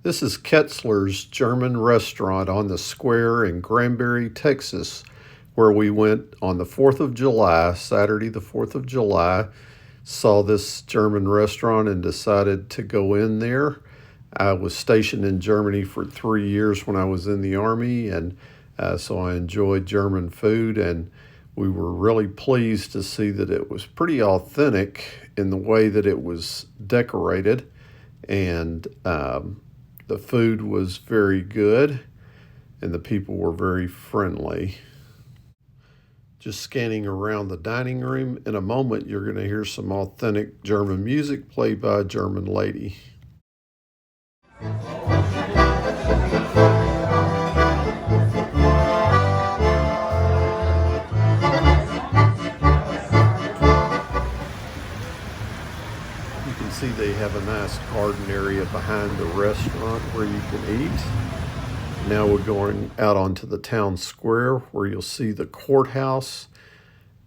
This is Ketzler's German restaurant on the square in Granbury, Texas, where we went on the 4th of July, Saturday the 4th of July. Saw this German restaurant and decided to go in there. I was stationed in Germany for 3 years when I was in the Army, and so I enjoyed German food, and we were really pleased to see that it was pretty authentic in the way that it was decorated, and the food was very good, and the people were very friendly. Just scanning around the dining room. In a moment, you're going to hear some authentic German music played by a German lady. You can see they have a nice garden area behind the restaurant where you can eat. Now we're going out onto the town square where you'll see the courthouse,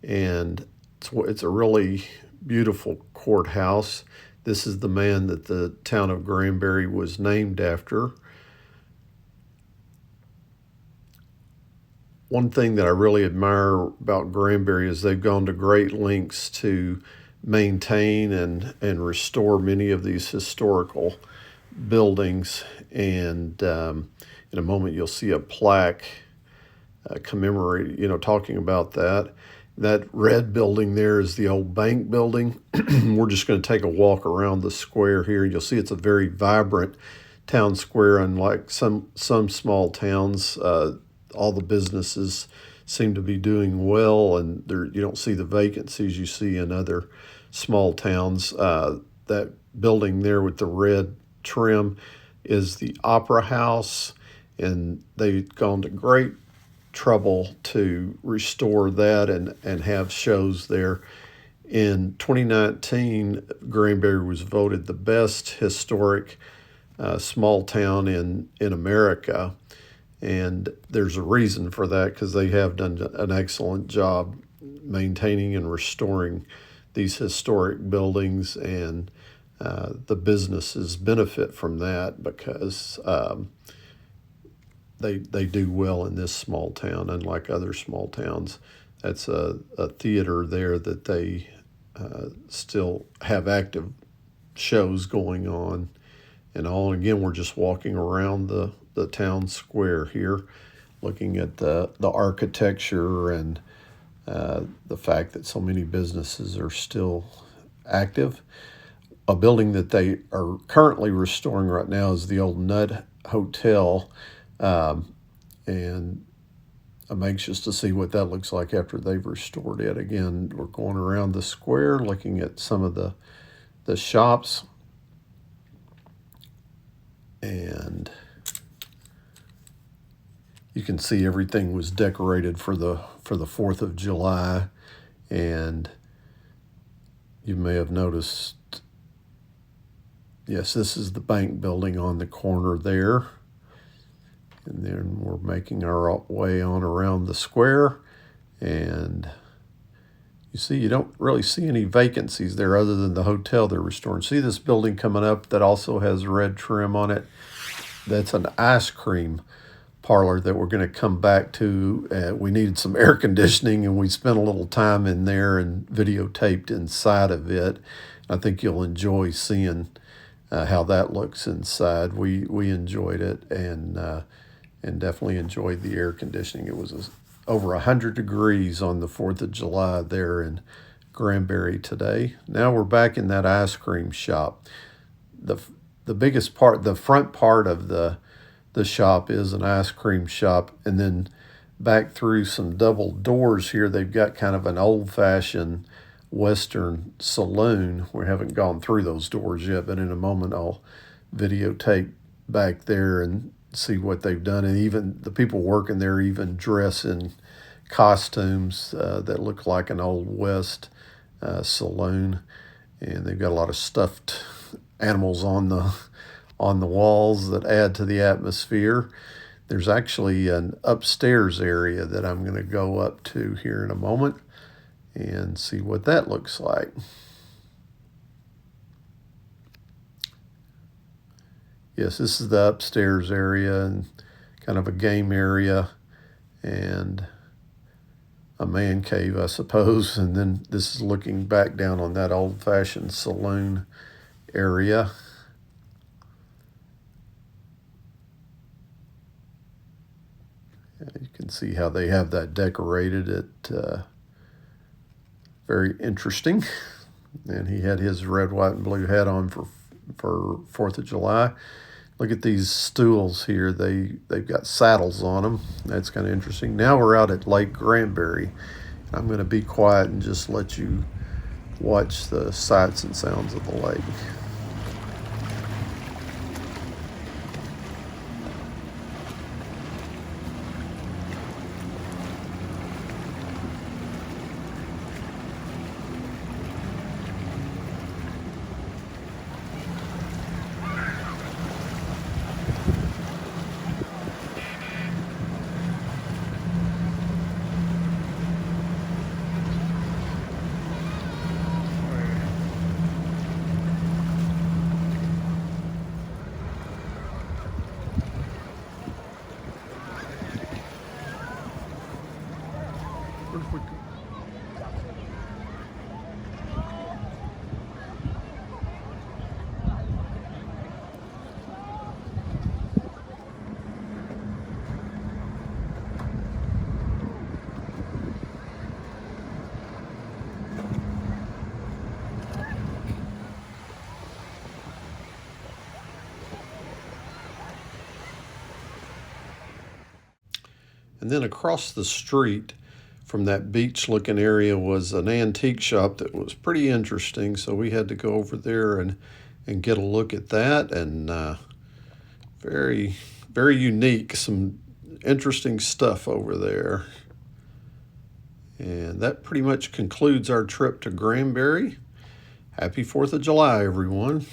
and it's a really beautiful courthouse. This is the man that the town of Granbury was named after. One thing that I really admire about Granbury is they've gone to great lengths to maintain and restore many of these historical buildings, and in a moment you'll see a plaque commemorating, talking about that. That red building there is the old bank building. We're just going to take a walk around the square here. You'll see it's a very vibrant town square, unlike some small towns. All the businesses seem to be doing well, and you don't see the vacancies you see in other small towns. That building there with the red trim is the Opera House, and they've gone to great trouble to restore that and have shows there. In 2019, Granbury was voted the best historic small town in America. And there's a reason for that, because they have done an excellent job maintaining and restoring these historic buildings, and the businesses benefit from that because they do well in this small town, unlike other small towns. That's a theater there that they still have active shows going on and all. And again, we're just walking around the town square here, looking at the architecture and the fact that so many businesses are still active. A building that they are currently restoring right now is the old Nut Hotel, and I'm anxious to see what that looks like after they've restored it. Again, we're going around the square, looking at some of the shops, and you can see everything was decorated for the 4th of July, and you may have noticed, yes, this is the bank building on the corner there. And then we're making our way on around the square, and you see, you don't really see any vacancies there other than the hotel they're restoring. See this building coming up that also has red trim on it? That's an ice cream parlor that we're going to come back to. We needed some air conditioning, and we spent a little time in there and videotaped inside of it. I think you'll enjoy seeing how that looks inside. We enjoyed it, and definitely enjoyed the air conditioning. It was over 100 degrees on the 4th of July there in Granbury today. Now we're back in that ice cream shop. The biggest part, the front part of the shop is an ice cream shop, and then back through some double doors here, they've got kind of an old-fashioned Western saloon. We haven't gone through those doors yet, but in a moment I'll videotape back there and see what they've done. And even the people working there even dress in costumes that look like an Old West saloon, and they've got a lot of stuffed animals on the walls that add to the atmosphere. There's actually an upstairs area that I'm going to go up to here in a moment and see what that looks like. Yes, this is the upstairs area and kind of a game area and a man cave, I suppose. And then this is looking back down on that old-fashioned saloon area. You can see how they have that decorated. Very interesting. And he had his red, white, and blue hat on for 4th of July. Look at these stools here. They've got saddles on them. That's kind of interesting. Now we're out at Lake Granbury. I'm going to be quiet and just let you watch the sights and sounds of the lake. And then across the street from that beach-looking area was an antique shop that was pretty interesting. So we had to go over there and get a look at that. And very, very unique. Some interesting stuff over there. And that pretty much concludes our trip to Granbury. Happy 4th of July, everyone.